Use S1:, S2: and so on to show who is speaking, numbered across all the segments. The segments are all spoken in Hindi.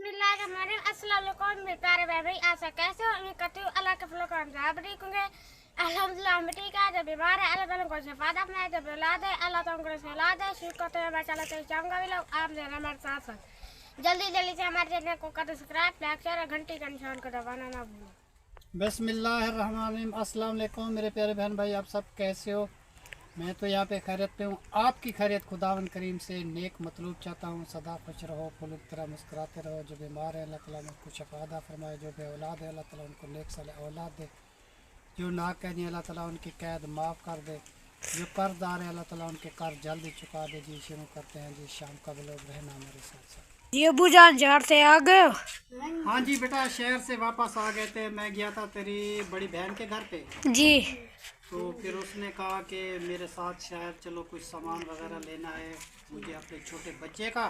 S1: बिस्मिल्लाहिर्रहमानिर्रहीम। अस्सलाम वालेकुम मेरे प्यारे भाई, आशा कैसे हो? उम्मीद करती हूँ अल्लाह के फजल करम से आप ठीक होंगे। अल्हम्दुलिल्लाह हम ठीक है। जब बीमार है अल्लाह ताला को शिफा दे अपना, जब औलाद है अल्लाह ताला को औलाद है। शुक्र करते हैं माशाल्लाह से चाहूँगा भी लोग आप जो है हमारे साथ साथ जल्दी से हमारे चैनल को कर सब्सक्राइब, लाइक, शेयर और घंटी का निशान को दबाना ना भूलें।
S2: बिस्मिल्लाहिर्रहमानिर्रहीम। अस्सलाम वालेकुम मेरे प्यारे बहन भाई, आप सब कैसे हो? मैं तो यहाँ पे खैरियत पे हूँ। आपकी खैरियत खुदावन करीम से नेक मतलूब चाहता हूँ। सदा खुश रहो, फुल तरह मुस्कुराते रहो। जो बीमार है अल्लाह ताला उनको शफादा फरमाए, जो बे औलाद है अल्लाह ताला उनको नेक साल औलाद दे, जो नाकैदी अल्लाह ताला उनकी कैद माफ़ कर दे, जो कर्जदार है अल्लाह ताला उनके कर्ज जल्दी चुका दे। जी शुरू करते हैं जी, शाम का ब्लॉग रहना हमारे साथ साथ।
S1: ये अबूजान शहर से आ गए हो?
S2: हाँ जी बेटा, शहर से वापस आ गए थे। मैं गया था तेरी बड़ी बहन के घर पे,
S1: जी।
S2: तो फिर उसने कहा कि मेरे साथ शहर चलो, कुछ सामान वगैरह लेना है मुझे अपने छोटे बच्चे का।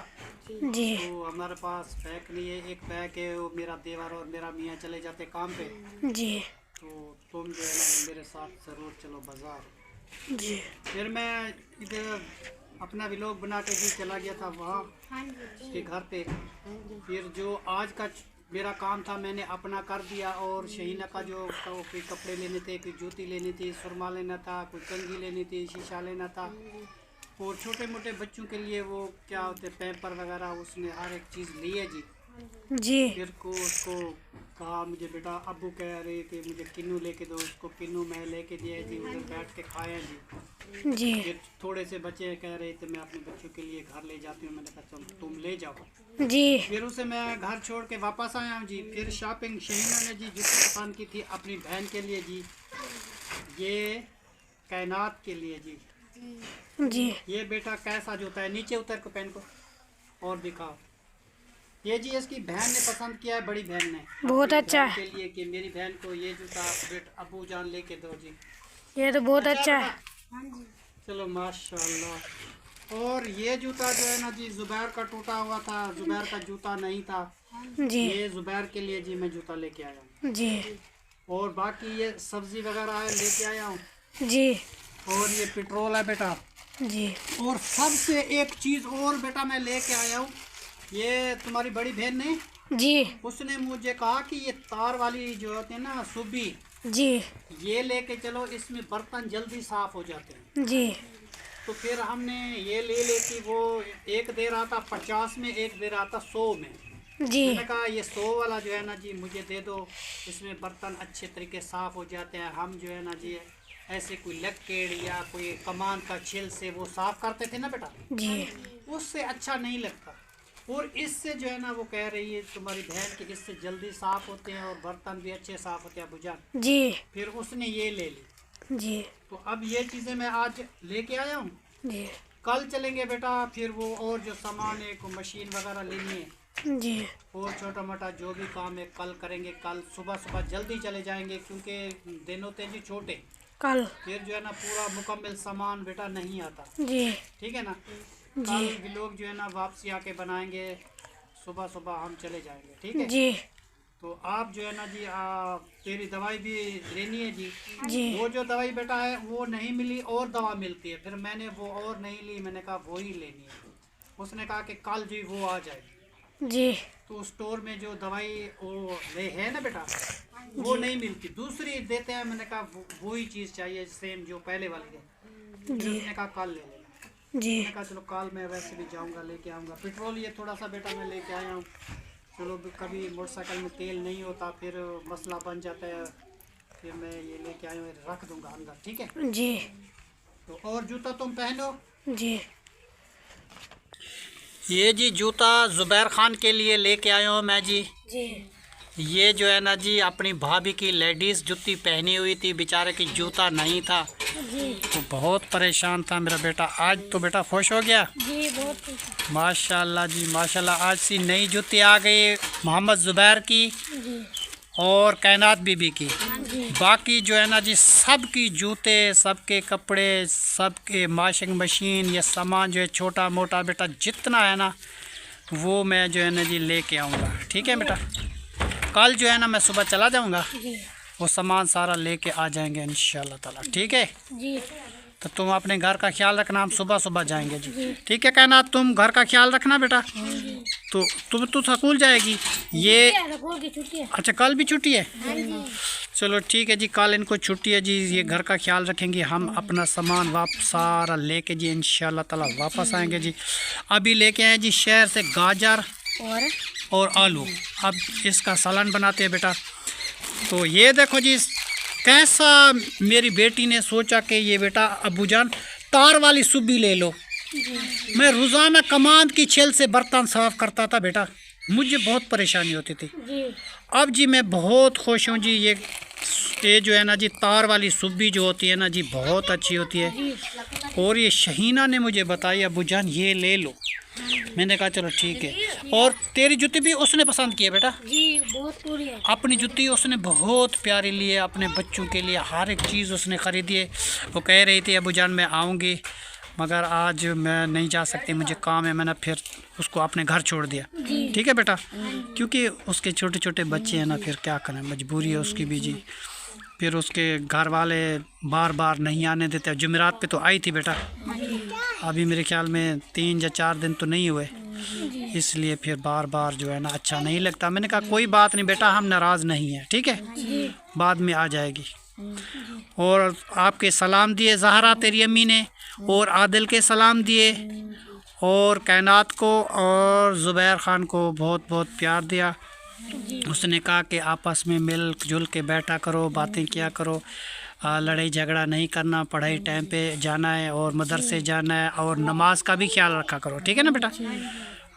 S1: जी।
S2: तो हमारे पास बैग नहीं है, एक बैग है वो मेरा देवर और मेरा मियाँ चले जाते काम पे।
S1: जी।
S2: तो तुम जो है ना मेरे साथ ज़रूर चलो बाज़ार।
S1: जी।
S2: फिर मैं इधर अपना व्लॉग बना के भी चला गया था वहाँ उसके घर पे। फिर जो आज का मेरा काम था मैंने अपना कर दिया, और शहीना का जो कोई कपड़े लेने थे, कोई जूती लेनी थी, सुरमा लेना था, कोई कंघी लेनी थी, शीशा लेना था, और छोटे मोटे बच्चों के लिए वो क्या होते पैम्पर वगैरह, उसने हर एक चीज़ ली है जी।
S1: जी।
S2: फिर को उसको कहा, मुझे बेटा अब्बू कह रहे थे मुझे किन्नू लेके दो, उसको किन्नू मैं लेके दिया जी, उधर बैठ के खाए जी।
S1: जी।
S2: फिर थोड़े से बच्चे कह रहे थे मैं अपने बच्चों के लिए घर ले जाती हूँ, मैंने कहा चलो तुम ले जाओ
S1: जी।
S2: फिर उसे मैं घर छोड़ के वापस आया हूँ जी। फिर शॉपिंग शहीना ने जी जूती पसंद की थी अपनी बहन के लिए जी, ये कायनात के लिए जी।
S1: जी।
S2: ये बेटा कैसा जूता है, नीचे उतर को पहन को और दिखाओ। ये जी इसकी बहन ने पसंद किया है, बड़ी बहन ने
S1: बहुत अच्छा
S2: के लिए कि मेरी बहन को ये जूता बेटा अबू जान लेके दो जी।
S1: ये तो बहुत अच्छा है।
S2: चलो माशाल्लाह। और ये जूता जो है ना जी जुबैर का टूटा हुआ था, जुबैर का जूता नहीं था
S1: जी।
S2: ये जुबैर के लिए जी मैं जूता लेके आया हूँ
S1: जी।
S2: और बाकी ये सब्जी वगैरह है लेके आया हूँ,
S1: जी।
S2: और ये पेट्रोल है बेटा।
S1: जी।
S2: और सबसे एक चीज़ और बेटा मैं लेके आया हूँ, ये तुम्हारी बड़ी बहन ने
S1: जी।
S2: उसने मुझे कहा कि ये तार वाली जो होती है ना सुबी,
S1: जी।
S2: ये लेके चलो, इसमें बर्तन जल्दी साफ हो जाते हैं।
S1: जी।
S2: तो फिर हमने ये ले लेती, वो एक दे रहा था 50 में, एक दे रहा था 100 में।
S1: जी।
S2: मैंने कहा ये 100 वाला जो है ना जी मुझे दे दो, इसमें बर्तन अच्छे तरीके साफ हो जाते हैं। हम जो है ना जी ऐसे कोई लक्केड़ या कोई कमान का छिल से वो साफ करते थे ना बेटा,
S1: जी।
S2: उससे अच्छा नहीं लगता। और इससे जो है ना वो कह रही है तुम्हारी बहन कि इससे जल्दी साफ होते हैं और बर्तन भी अच्छे साफ होते हैं बुझान।
S1: जी।
S2: फिर उसने ये ले ली
S1: जी।
S2: तो अब ये चीज़ें मैं आज लेके आया हूँ।
S1: जी।
S2: कल चलेंगे बेटा, फिर वो और जो सामान है को मशीन वगैरह लेनी है
S1: जी।
S2: और छोटा मोटा जो भी काम है कल करेंगे। कल सुबह सुबह जल्दी चले जाएंगे क्योंकि दिन होते हैं जी छोटे,
S1: कल
S2: फिर जो है ना पूरा मुकम्मल सामान बेटा नहीं आता।
S1: जी।
S2: ठीक है ना, कल भी लोग जो है ना वापसी आके बनाएंगे, सुबह सुबह हम चले जाएंगे। ठीक है
S1: जी।
S2: तो आप जो है ना जी तेरी दवाई भी लेनी है जी।
S1: जी।
S2: वो जो दवाई बेटा है वो नहीं मिली और दवा मिलती है, फिर मैंने वो और नहीं ली, मैंने कहा वो ही लेनी है। उसने कहा कि कल जी वो आ जाएगी।
S1: जी।
S2: तो स्टोर में जो दवाई वो ले है ना बेटा वो नहीं मिलती, दूसरी देते हैं। मैंने कहा वो ही चीज़ चाहिए सेम जो पहले वाली है। फिर उसने कहा कल ले लेना।
S1: जी।
S2: मैंने कहा चलो कल मैं वैसे भी जाऊंगा लेके आऊँगा। पेट्रोल ये थोड़ा सा बेटा मैं लेके आया हूँ, चलो कभी मोटरसाइकिल में तेल नहीं होता फिर मसला बन जाता है, फिर मैं ये लेके आया हूँ, रख दूंगा अंदर। ठीक है
S1: जी।
S2: तो और जूता तुम पहनो
S1: जी।
S2: ये जी जूता जुबैर खान के लिए लेके आया हूँ मैं जी।
S1: जी।
S2: ये जो है ना जी अपनी भाभी की लेडीज़ जूती पहनी हुई थी, बेचारे की जूता नहीं था
S1: जी।
S2: तो बहुत परेशान था मेरा बेटा। आज तो बेटा खुश हो गया
S1: जी। बहुत
S2: माशाल्लाह जी माशाल्लाह। आज सी नई जूती आ गई मोहम्मद जुबैर की
S1: जी।
S2: और कायनात बीबी की।
S1: जी।
S2: बाकी जो है ना जी सबकी जूते, सबके कपड़े, सबके वॉशिंग मशीन, ये सामान जो है छोटा मोटा बेटा जितना है ना वो मैं जो है ना जी लेके आऊँगा। ठीक है बेटा, कल जो है ना मैं सुबह चला जाऊँगा,
S1: जी।
S2: वो सामान सारा लेके आ जाएंगे इंशाल्लाह ताला। ठीक है
S1: जी।
S2: तो तुम अपने घर का ख्याल रखना, हम सुबह सुबह जाएंगे जी। ठीक है कहना, तुम घर का ख्याल रखना बेटा। तो तुम तो स्कूल जाएगी ये?
S1: स्कूल की छुट्टी है।
S2: अच्छा कल भी छुट्टी है?
S1: हाँ जी।
S2: चलो ठीक है जी, कल इनको छुट्टी है जी, ये घर का ख्याल रखेंगे। हम अपना सामान वापस सारा लेके जी इंशाल्लाह ताला वापस आएंगे जी। अभी लेके आए जी शहर से गाजर और आलू। अब इसका सालन बनाते हैं बेटा। तो ये देखो जी कैसा मेरी बेटी ने सोचा कि ये बेटा अब्बूजान तार वाली सुबी ले लो। मैं रोज़ाना कमांद की छेल से बर्तन साफ करता था बेटा, मुझे बहुत परेशानी होती थी। अब जी मैं बहुत खुश हूँ जी। ये जो है ना जी तार वाली सुबी जो होती है ना जी बहुत अच्छी होती है। और ये शहीना ने मुझे बताई अब्बूजान ये ले लो। मैंने कहा चलो ठीक है। और तेरी जूती भी उसने पसंद की है बेटा
S1: जी, बहुत पूरी है।
S2: अपनी जूती उसने बहुत प्यारी ली है, अपने बच्चों के लिए हर एक चीज़ उसने ख़रीदी है। वो कह रही थी अब्बूजान मैं आऊँगी मगर आज मैं नहीं जा सकती, मुझे काम है। मैंने फिर उसको अपने घर छोड़ दिया। ठीक है बेटा, क्योंकि उसके छोटे छोटे बच्चे हैं ना, फिर क्या करें, मजबूरी है उसकी भी जी। फिर उसके घर वाले बार बार नहीं आने देते। जुमेरात पे तो आई थी बेटा, अभी मेरे ख्याल में 3 या 4 दिन तो नहीं हुए, इसलिए फिर बार बार जो है ना अच्छा नहीं लगता। मैंने कहा कोई बात नहीं बेटा, हम नाराज़ नहीं हैं, ठीक है, बाद में आ जाएगी। और आपके सलाम दिए ज़हरा तेरी अम्मी ने, और आदिल के सलाम दिए, और कायनात को और ज़ुबैर ख़ान को बहुत बहुत प्यार दिया। उसने कहा कि आपस में मिल जुल के बैठा करो, बातें किया करो, लड़ाई झगड़ा नहीं करना, पढ़ाई टाइम पे जाना है और मदरसे जाना है, और नमाज का भी ख्याल रखा करो, ठीक है ना बेटा।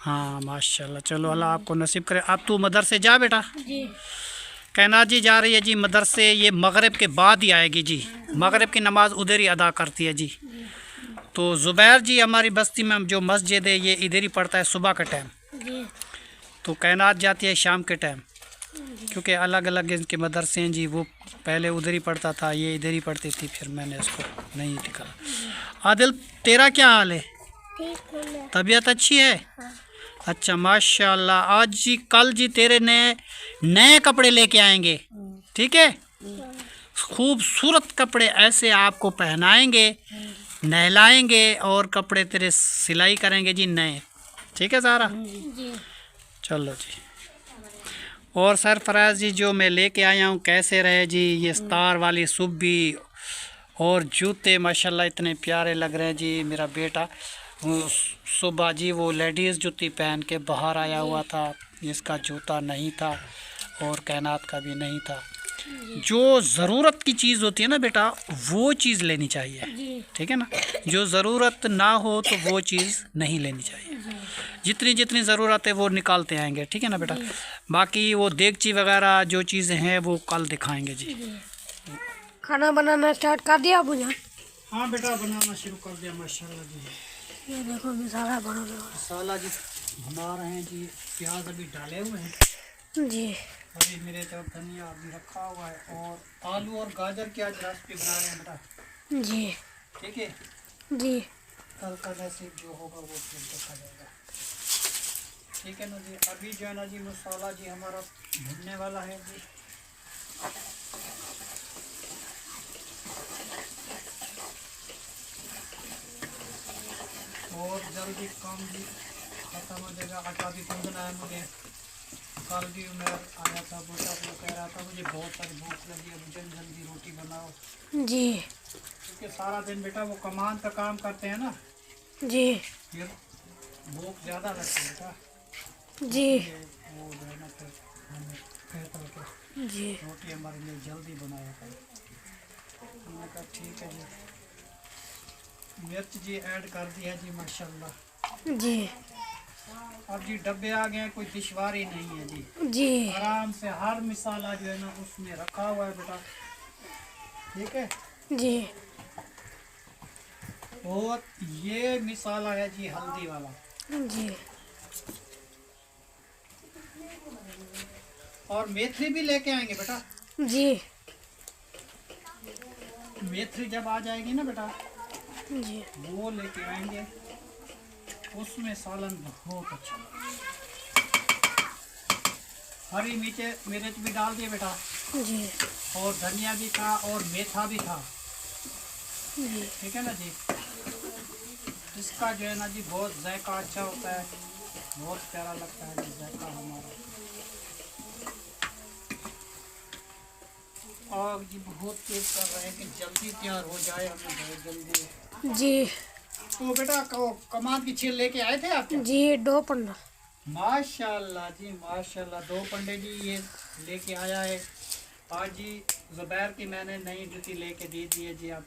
S2: हाँ माशाल्लाह, चलो अल्लाह आपको नसीब करे। अब तू मदरसे जा बेटा। कायनात जी जा रही है जी मदरसे, ये मगरिब के बाद ही आएगी जी, मगरिब की नमाज़ उधर ही अदा करती है जी। तो ज़ुबैर जी हमारी बस्ती में जो मस्जिद है ये इधर ही पड़ता है सुबह का टाइम, तो कायनात जाती है शाम के टाइम, क्योंकि अलग अलग इनके मदरसे हैं जी। वो पहले उधर ही पढ़ता था, ये इधर ही पढ़ती थी, फिर मैंने उसको नहीं निकाला। आदिल तेरा क्या हाल है? तबीयत अच्छी है? अच्छा माशाल्लाह। आज जी कल जी तेरे नए कपड़े लेके आएंगे, ठीक है, खूबसूरत कपड़े ऐसे आपको पहनाएंगे, नहलाएंगे और कपड़े तेरे सिलाई करेंगे जी नए, ठीक है ज़ारा? चलो जी। और सरफराज जी जो मैं लेके आया हूँ कैसे रहे जी? ये तार वाली सुब्बी और जूते माशाल्लाह इतने प्यारे लग रहे हैं जी। मेरा बेटा सुबह जी वो लेडीज़ जूती पहन के बाहर आया हुआ था, इसका जूता नहीं था और कायनात का भी नहीं था। जो ज़रूरत की चीज़ होती है ना बेटा वो चीज़ लेनी चाहिए, ठीक है ना। जो ज़रूरत ना हो तो वो चीज़ नहीं लेनी चाहिए। जितनी जितनी ज़रूरत है वो निकालते आएंगे, ठीक है ना बेटा। बाकी वो देगची वगैरह जो चीज़ें हैं वो कल दिखाएंगे जी।
S1: खाना बनाना स्टार्ट कर दिया अब्बूजान?
S2: हाँ बेटा बनाना शुरू कर दिया माशाल्लाह जी।
S1: ये देखो मसाला बना रहे हो।
S2: मसाला जी बना रहे हैं जी, प्याज अभी डाले हुए हैं
S1: जी,
S2: अभी मेरे तरफ धनिया अभी रखा हुआ है, और आलू और गाजर की आज रेसिपी बना रहे हैं बेटा,
S1: जी,
S2: ठीक है।
S1: जी,
S2: कल का रेसिपी जो होगा वो फिर देखा जाएगा, ठीक है ना जी। अभी जो है ना जी मसाला जी हमारा भुनने वाला है जी। और जल्दी काम भी खत्म हो जाएगा। आटा भी गूंदना है मुझे। कल भी मैं आया था, बेटा वो कह रहा था मुझे बहुत सारी भूख लगी है, मुझे जल्दी रोटी बनाओ
S1: जी,
S2: क्योंकि सारा दिन बेटा वो कमान का काम करते हैं ना
S1: जी,
S2: फिर भूख ज़्यादा लगती है बेटा।
S1: जी,
S2: वो जो है ना फिर हमें कहता है कि
S1: जी,
S2: रोटी हमारे लिए जल्दी बनाया करें। हमने कहा ठीक है जी। मिर्च जी ऐड कर दी है जी माशाल्लाह
S1: जी,
S2: अब जी डब्बे आ गए, कोई दुश्वारी नहीं है जी।
S1: जी,
S2: आराम से हर मसाला जो है ना उसमें रखा हुआ है बेटा, ठीक है।
S1: जी,
S2: और ये मसाला है जी हल्दी वाला,
S1: जी,
S2: और मेथी भी लेके आएंगे बेटा।
S1: जी,
S2: मेथी जब आ जाएगी ना बेटा
S1: जी,
S2: वो लेके आएंगे, उसमें सालन बहुत अच्छा। हरी मिर्च भी डाल दिए बेटा,
S1: जी,
S2: और धनिया भी था और मेथा भी था,
S1: जी,
S2: ठीक है ना जी। इसका जो है ना जी बहुत जायका अच्छा होता है। बहुत प्यारा लगता है जायका हमारा। आग जी बहुत तेज कर रहे हैं कि जल्दी तैयार हो जाए, हमें बहुत जल्दी।
S1: जी।
S2: तो बेटा कमाद की छील लेके आए थे आप?
S1: जी 2 पंडा।
S2: माशाल्लाह जी माशाल्लाह, 2 पंडे जी ये लेके आया है आज जी। जुबैर की मैंने नई जूती लेके दे दी है जी। अब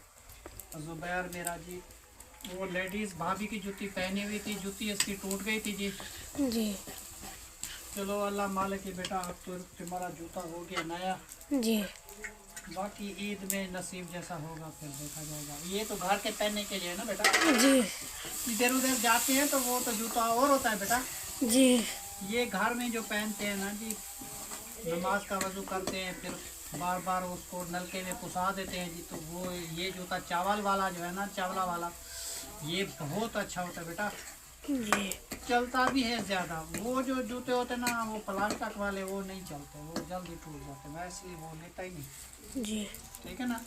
S2: जुबैर मेरा जी वो लेडीज़ भाभी की जूती पहनी हुई थी, जूती इसकी टूट गई थी जी।
S1: जी।
S2: चलो अल्लाह मालिक है बेटा, अब तो तुम्हारा जूता हो गया नया।
S1: जी।
S2: बाकी ईद में नसीब जैसा होगा फिर देखा जाएगा। ये तो घर के पहनने के लिए ना बेटा।
S1: जी।
S2: इधर उधर जाते हैं तो वो तो जूता और होता है बेटा।
S1: जी।
S2: ये घर में जो पहनते हैं ना जी, नमाज का वजू करते हैं फिर बार बार उसको नलके में पुसा देते हैं जी, तो वो ये जूता चावल वाला जो है ना, चावला वाला, ये बहुत अच्छा होता है बेटा।
S1: जी।
S2: चलता भी है ज़्यादा। वो जो जूते होते हैं ना वो प्लास्टिक वाले, वो नहीं चलते, वो जल्दी टूट जाते, वैसे वो लेता ही नहीं।
S1: जी।
S2: ठीक है ना।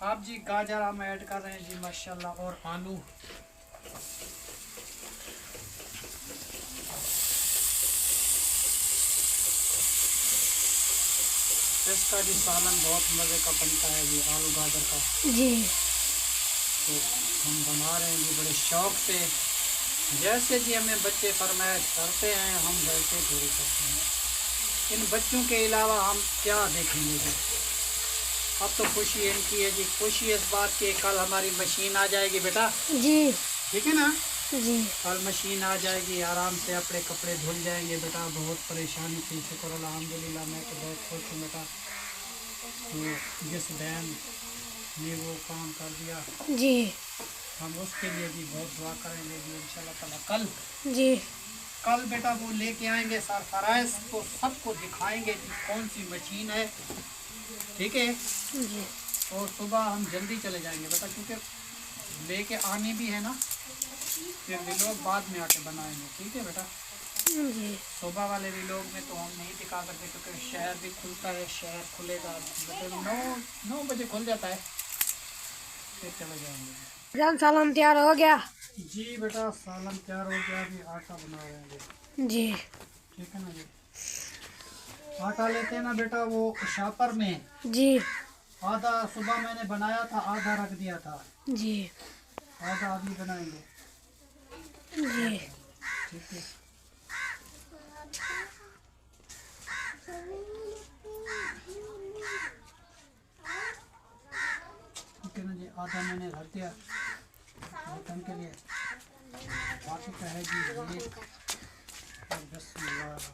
S2: आप जी गाजर हम ऐड कर रहे हैं जी माशाल्लाह, और आलू। इसका जी सालन बहुत मज़े का बनता है जी, आलू गाजर का।
S1: जी।
S2: तो हम बना रहे हैं जी बड़े शौक़ से, जैसे जी हमें बच्चे फरमाइश करते हैं हम वैसे पूरी करते हैं। इन बच्चों के अलावा हम क्या देखेंगे जी। अब तो खुशी इनकी है जी, खुशी इस बात की कल हमारी मशीन आ जाएगी बेटा।
S1: जी।
S2: ठीक है ना।
S1: जी।
S2: कल मशीन आ जाएगी, आराम से अपने कपड़े धुल जाएंगे बेटा। बहुत परेशानी थी, शुक्र अल्हम्दुलिल्लाह मैं तो बहुत खुश हूँ बेटा। तो जिस बहन ने वो काम कर दिया,
S1: जी।
S2: हम उसके लिए भी बहुत दुआ करेंगे जी इंशाल्लाह ताला। कल
S1: जी।
S2: कल बेटा वो लेके आएंगे सरफराज, तो सबको दिखाएंगे कि कौन सी मशीन है। ठीक है।
S1: जी।
S2: और सुबह हम जल्दी चले जाएंगे बेटा, क्योंकि लेके आने भी है ना, फिर व्लॉग बाद में आके बनाएंगे। ठीक है बेटा।
S1: जी।
S2: सुबह वाले व्लॉग में तो हम नहीं दिखा सकते, क्योंकि शहर भी खुलता है, शहर खुलेगा मतलब 9 बजे खुल जाता है, फिर चले जाएंगे।
S1: जान सालन तैयार हो गया।
S2: जी बेटा सालन तैयार हो गया, अभी आटा बना रहे हैं जी।
S1: जी।
S2: ठीक है ना जी। आटा लेते हैं ना बेटा वो शापर में।
S1: जी।
S2: आधा सुबह मैंने बनाया था, आधा रख दिया था,
S1: जी।
S2: आधा अभी बनाएंगे।
S1: जी।
S2: ठीक है। ठीक है ना जी, आधा मैंने रख दिया बर्तन के लिए, बाकी का है जी ये। और बिस्मिल्लाह।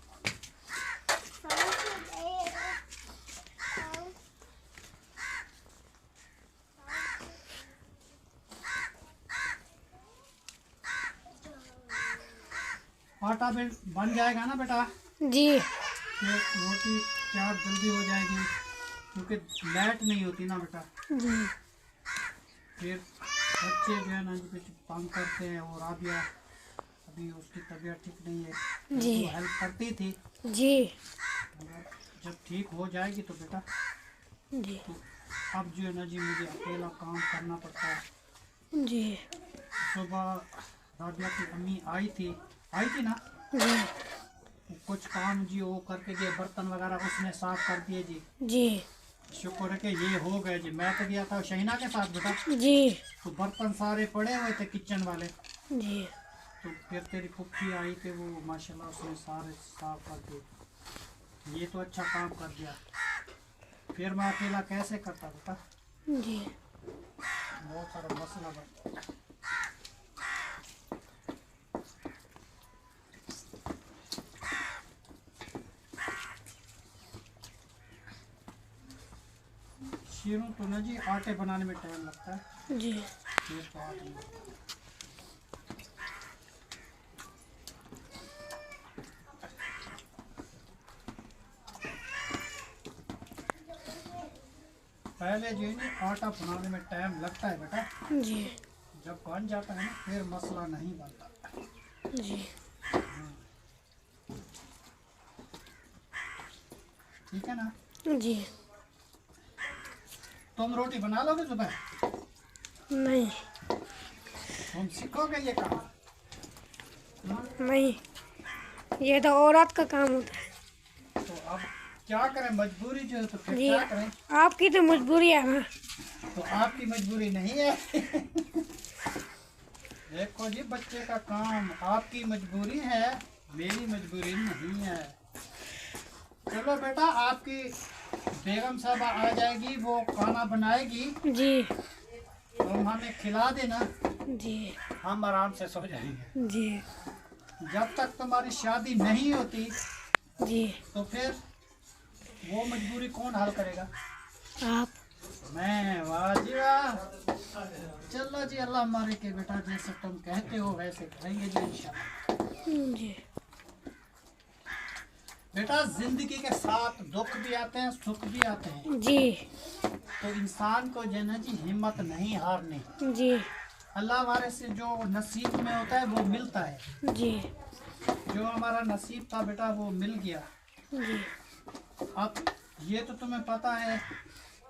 S2: आटा बन जाएगा ना बेटा,
S1: जी।
S2: फिर रोटी तैयार जल्दी हो जाएगी, क्योंकि लाइट नहीं होती ना बेटा।
S1: जी।
S2: फिर बच्चे जो है ना जी कुछ काम करते हैं, और आबिया अभी उसकी तबीयत ठीक नहीं है
S1: जी।
S2: वो हेल्प करती थी।
S1: जी।
S2: जब ठीक हो जाएगी तो बेटा,
S1: जी।
S2: तो अब जो है ना जी मुझे अकेला काम करना पड़ता है।
S1: जी।
S2: सुबह राबिया की अम्मी आई थी ना,
S1: जी।
S2: कुछ काम जी वो करके गए, बर्तन वगैरह उसने साफ कर दिए जी।
S1: जी।
S2: शुक्र है कि ये हो गए जी। मैं तो गया था शहीना के साथ बेटा,
S1: जी।
S2: तो बर्तन सारे पड़े हुए थे किचन वाले,
S1: जी।
S2: तो फिर तेरी फुफ्फी आई थी, वो माशाल्लाह उसने सारे साफ कर दिए। ये तो अच्छा काम कर दिया, फिर मैं अकेला कैसे करता बेटा।
S1: जी।
S2: बहुत सारा मसला बनता है। शीरों तो ना जी आटे बनाने में टाइम लगता है।
S1: जी।
S2: ये तो आटे में लगता है। पहले जो है ना आटा बनाने में टाइम लगता है बेटा,
S1: जी।
S2: जब बन जाता है ना फिर मसला नहीं बनता।
S1: जी।
S2: ठीक है ना।
S1: जी।
S2: तुम रोटी बना लोगे सुबह?
S1: नहीं।
S2: तुम सीखोगे ये काम?
S1: नहीं, ये तो औरत का काम होता है।
S2: तो अब क्या करें, मजबूरी जो है, तो फिर
S1: जी,
S2: क्या करें।
S1: आपकी तो मजबूरी है ना।
S2: तो आपकी मजबूरी नहीं है। देखो जी, बच्चे का काम आपकी मजबूरी है, मेरी मजबूरी नहीं है। चलो बेटा, आपकी बेगम साहब आ जाएगी, वो खाना बनाएगी,
S1: जी
S2: तो हमें खिला देना,
S1: जी
S2: हम आराम से सो जाएंगे।
S1: जी
S2: जब तक तुम्हारी शादी नहीं होती
S1: जी।
S2: तो फिर वो मजबूरी कौन हल करेगा?
S1: आप।
S2: मैं। वाह जी वाह। चलो जी, अल्लाह हमारे के बेटा, जैसे तुम कहते हो वैसे करेंगे जी इंशाल्लाह।
S1: जी
S2: बेटा, जिंदगी के साथ दुख भी आते हैं, सुख भी आते हैं,
S1: जी
S2: तो इंसान को जो है ना जी, हिम्मत नहीं हारनी।
S1: जी
S2: अल्लाह हमारे से जो नसीब में होता है वो मिलता है।
S1: जी
S2: जो हमारा नसीब था बेटा, वो मिल गया।
S1: जी
S2: अब ये तो तुम्हें पता है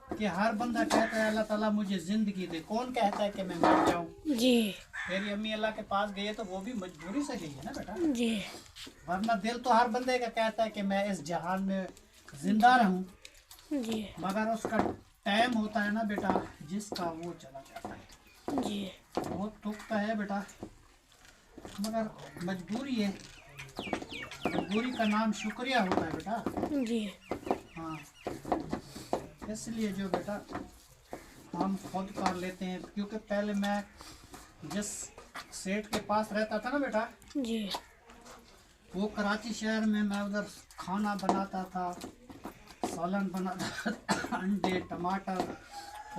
S2: कि हर बंदा कहता है अल्लाह ताला मुझे जिंदगी दे, कौन कहता है कि मैं मर जाऊं।
S1: जी
S2: मेरी अम्मी अल्लाह के पास गई है तो वो भी मजबूरी से गई है ना बेटा,
S1: जी
S2: वरना दिल तो हर बंदे का कहता है कि मैं इस जहान में जिंदा रहूं,
S1: जी
S2: मगर उसका टाइम होता है ना बेटा, जिसका वो चला जाता है।
S1: जी
S2: बहुत दुख तो है बेटा, मगर मजबूरी है, मजबूरी का नाम शुक्रिया होता है बेटा।
S1: जी
S2: हाँ, इसलिए जो बेटा हम खुद कर लेते हैं, क्योंकि पहले मैं जिस सेठ के पास रहता था ना बेटा,
S1: जी
S2: वो कराची शहर में, मैं उधर खाना बनाता था, सालन बनाता था, अंडे, टमाटर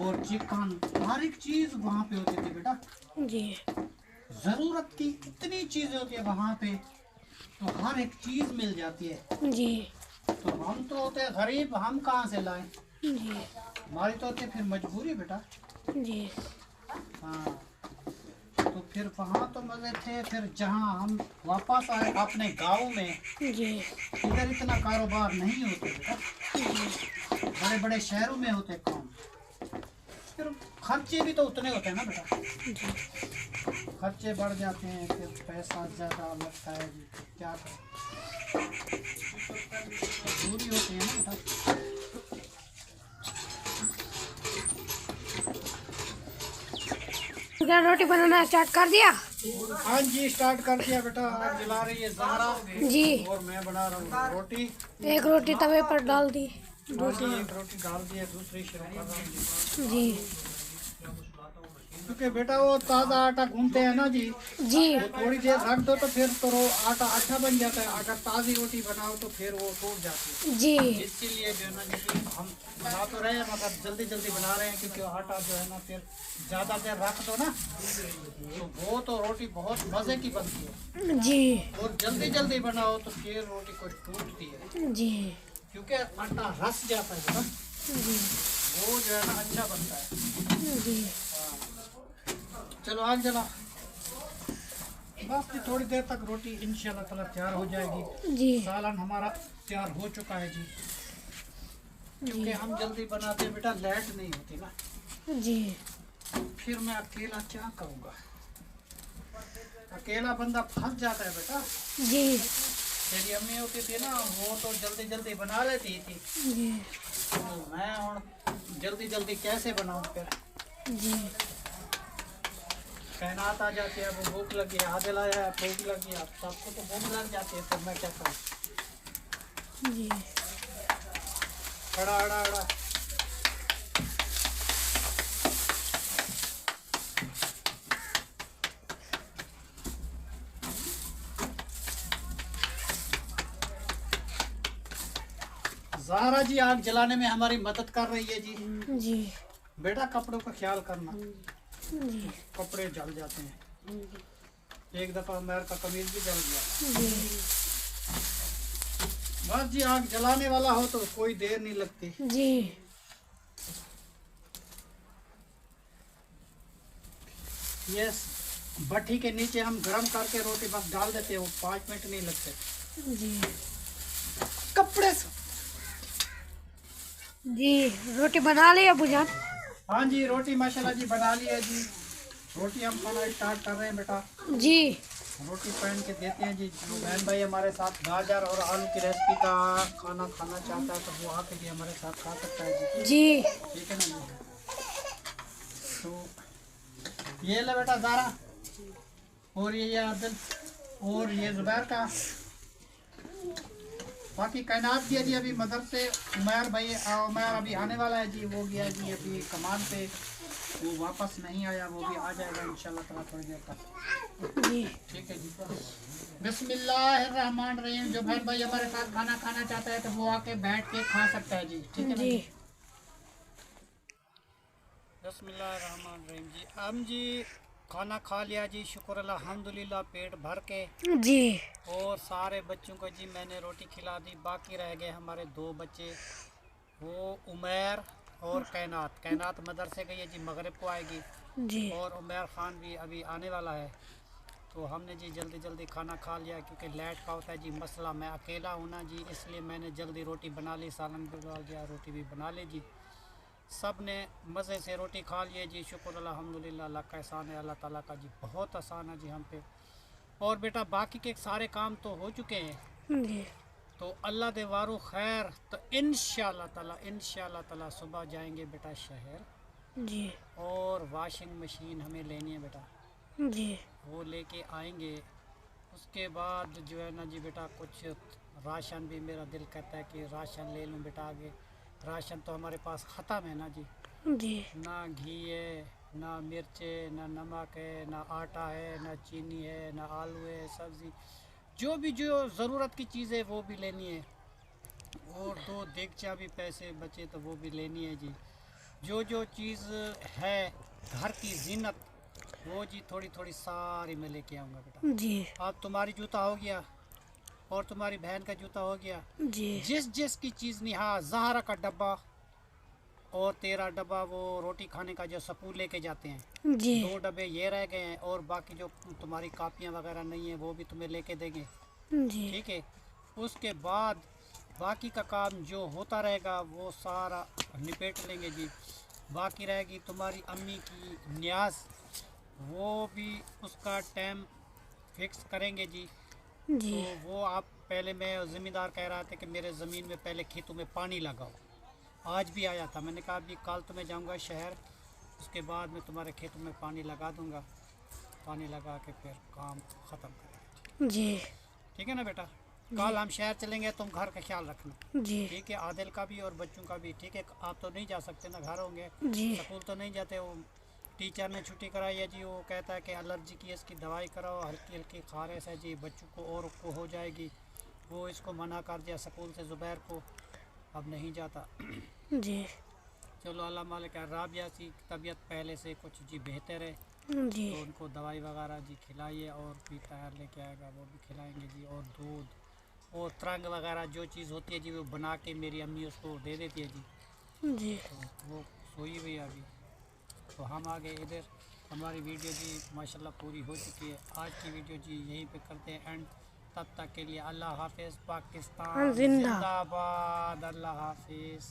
S2: और चिकन, हर एक चीज़ वहाँ पे होती थी बेटा।
S1: जी
S2: ज़रूरत की इतनी चीज़ें होती है वहाँ पे, तो हर एक चीज़ मिल जाती है।
S1: जी
S2: तो हम तो होते हैं गरीब, हम कहाँ से लाएं?
S1: जी
S2: हमारी तो होती है फिर मजबूरी बेटा।
S1: जी
S2: हाँ, तो फिर वहाँ तो मज़े थे। फिर जहाँ हम वापस आए अपने गांव में,
S1: जी
S2: इधर इतना कारोबार नहीं होते बेटा, बड़े बड़े शहरों में होते काम, फिर खर्चे भी तो उतने होते हैं ना बेटा, खर्चे बढ़ जाते हैं, फिर पैसा ज़्यादा लगता है जी, क्या करें, मजबूरी होती है ना बेटा।
S1: क्या रोटी बनाना स्टार्ट कर दिया?
S2: हाँ जी, स्टार्ट कर दिया बेटा। आग जला रही है ज़हरा
S1: जी।
S2: और मैं बना रहा हूँ रोटी।
S1: एक रोटी तवे पर डाल दी,
S2: हाँ जी, एक रोटी डाल दी है, दूसरी शुरू कर रहा हूँ
S1: जी
S2: क्योंकि बेटा वो ताज़ा आटा गूंथते हैं ना जी,
S1: जी
S2: वो थोड़ी देर रख दो तो फिर तो आटा अच्छा बन जाता है। अगर ताज़ी रोटी बनाओ तो फिर वो टूट जाती है।
S1: जी
S2: इसीलिए जो है ना जी, हम बना तो रहे हैं मगर जल्दी जल्दी बना रहे हैं, क्योंकि आटा जो है ना फिर ज़्यादा देर रख दो ना तो वो तो रोटी बहुत मज़े की बनती है,
S1: जी
S2: और जल्दी जल्दी बनाओ तो फिर रोटी कुछ टूटती है,
S1: जी
S2: क्योंकि आटा रस जाता है ना,
S1: जी
S2: वो जो है ना अच्छा बनता है।
S1: जी
S2: चलो आग जला, बस जी थोड़ी देर तक रोटी इंशाल्लाह ताला तैयार हो जाएगी।
S1: जी
S2: सालन हमारा तैयार हो चुका है जी, क्योंकि हम जल्दी बनाते हैं बेटा, लेट नहीं होती ना,
S1: जी
S2: फिर मैं अकेला क्या करूँगा, अकेला बंदा फंस जाता है बेटा।
S1: जी
S2: तेरी अम्मी होती थी ना, वो तो जल्दी जल्दी बना लेती थी,
S1: जी
S2: तो मैं और जल्दी जल्दी कैसे बनाऊँ फिर।
S1: जी
S2: कायनात आ जाती है, वो भूख लगी, आदिल आया है, भूख लगी, अब सबको तो भूख लग जाती है, फिर मैं क्या करूँ।
S1: जी
S2: अड़ा अड़ा अड़ा, ज़हरा जी आग जलाने में हमारी मदद कर रही है जी।
S1: जी
S2: बेटा कपड़ों का ख्याल करना,
S1: जी
S2: कपड़े जल जाते हैं। एक दफ़ा मेरे का कमीज भी जल गया।
S1: जी
S2: बस जी, आग जलाने वाला हो तो कोई देर नहीं लगती।
S1: जी
S2: ये भट्टी के नीचे हम गरम करके रोटी बस डाल देते हैं, वो 5 मिनट नहीं लगते।
S1: जी
S2: कपड़े से
S1: जी रोटी बना ली अबू जान?
S2: हाँ जी, रोटी माशाल्लाह जी बना ली है जी। रोटी हम खाना स्टार्ट कर रहे हैं बेटा।
S1: जी
S2: रोटी पहन के देते हैं जी। जो बहन भाई हमारे साथ गाजर और आलू की रेसिपी का खाना खाना चाहता है तो वो आके जी हमारे साथ खा सकता है जी। ठीक है ना जी। तो ये ले बेटा ज़ारा, और ये आदिल, और ये जुबैर का। बाकी कायनात भी है जी अभी मदर से। उमैर अभी आने वाला है जी, वो गया जी अभी कमान पे, वो वापस नहीं आया, वो भी आ जाएगा इंशाल्लाह ताला थोड़ी देर तक जी। ठीक है जी। बिस्मिल्लाहिर्रहमानिर्रहीम। जो बहन भाई हमारे साथ खाना खाना चाहता है तो वो आके बैठ के खा सकता है जी। ठीक है जी। बिस्मिल्लाहिर्रहमानिर्रहीम जी। हम जी खाना खा लिया जी, शुक्र अल्हम्दुलिल्लाह, पेट भर के जी। और सारे बच्चों को जी मैंने रोटी खिला दी। बाकी रह गए हमारे 2 बच्चे, वो उमैर और कैनात मदरसे गई है जी, मगरिब को आएगी जी। और उमैर ख़ान भी अभी आने वाला है। तो हमने जी जल्दी जल्दी खाना खा लिया, क्योंकि लेट का होता है जी मसला। मैं अकेला हूँ ना जी, इसलिए मैंने जल्दी रोटी बना ली, सालन भी डाल दिया, रोटी भी बना ली जी। सब ने मज़े से रोटी खा लिए जी। शुक्र अल्हम्दुलिल्लाह, अल्लाह का एहसान है, अल्लाह ताला का जी बहुत आसान है जी हम पे। और बेटा बाकी के सारे काम तो हो चुके हैं जी। तो अल्लाह दे वारो खैर, तो इंशाल्लाह ताला सुबह जाएंगे बेटा शहर जी। और वॉशिंग मशीन हमें लेनी है बेटा जी, वो लेके आएंगे। उसके बाद जो है ना जी बेटा, कुछ राशन भी मेरा दिल कहता है कि राशन ले लूँ बेटा। आगे राशन तो हमारे पास ख़त्म है ना जी जी। ना घी है, ना मिर्च है, ना नमक है, ना आटा है, ना चीनी है, ना आलू है, सब्ज़ी, जो ज़रूरत की चीज़ है वो भी लेनी है। और 2 देगचा भी पैसे बचे तो वो भी लेनी है जी। जो चीज़ है घर की जीनत, वो जी थोड़ी थोड़ी सारी मैं लेके आऊँगा बेटा जी। अब तुम्हारी जूता हो गया और तुम्हारी बहन का जूता हो गया जी। जिस की चीज़ नहीं, हाँ ज़हरा का डब्बा और तेरा डब्बा वो रोटी खाने का जो स्कूल लेके जाते हैं जी। 2 डब्बे ये रह गए हैं, और बाकी जो तुम्हारी कापियाँ वगैरह नहीं है वो भी तुम्हें लेके देंगे जी। ठीक है। उसके बाद बाकी का काम जो होता रहेगा वो सारा निपेट लेंगे जी। बाकी रहेगी तुम्हारी अम्मी की न्याज, वो भी उसका टाइम फिक्स करेंगे जी जी। तो वो आप पहले, मैं ज़मींदार कह रहा था कि मेरे ज़मीन में पहले खेतों में पानी लगाओ। आज भी आया था, मैंने कहा अभी कल तो मैं जाऊँगा शहर, उसके बाद मैं तुम्हारे खेतों में पानी लगा दूँगा। पानी लगा के फिर काम ख़त्म करेंगे जी। ठीक है ना बेटा। कल हम शहर चलेंगे, तुम घर का ख्याल रखना जी। ठीक है, आदिल का भी और बच्चों का भी। ठीक है, आप तो नहीं जा सकते ना, घर होंगे जी। स्कूल तो नहीं जाते। वो टीचर ने छुट्टी कराई है जी, वो कहता है कि एलर्जी की इसकी दवाई कराओ, हल्की हल्की खारिश है जी बच्चों को और को हो जाएगी। वो इसको मना कर दिया स्कूल से, ज़ुबैर को, अब नहीं जाता जी। चलो अल्लाह मालिक है। राबिया की तबीयत पहले से कुछ जी बेहतर है जी, तो उनको दवाई वगैरह जी खिलाइए, और भी तैयार लेके आएगा वो भी खिलाएंगे जी। और दूध और तरंग वगैरह जो चीज़ होती है जी वो बना के मेरी अम्मी उसको दे देती है जी। तो वो सोई हुई है अभी। तो हम आगे इधर, हमारी वीडियो जी माशाल्लाह पूरी हो चुकी है। आज की वीडियो जी यहीं पे करते हैं एंड। तब तक के लिए अल्लाह हाफिज़। पाकिस्तान जिंदाबाद। अल्लाह हाफिज़।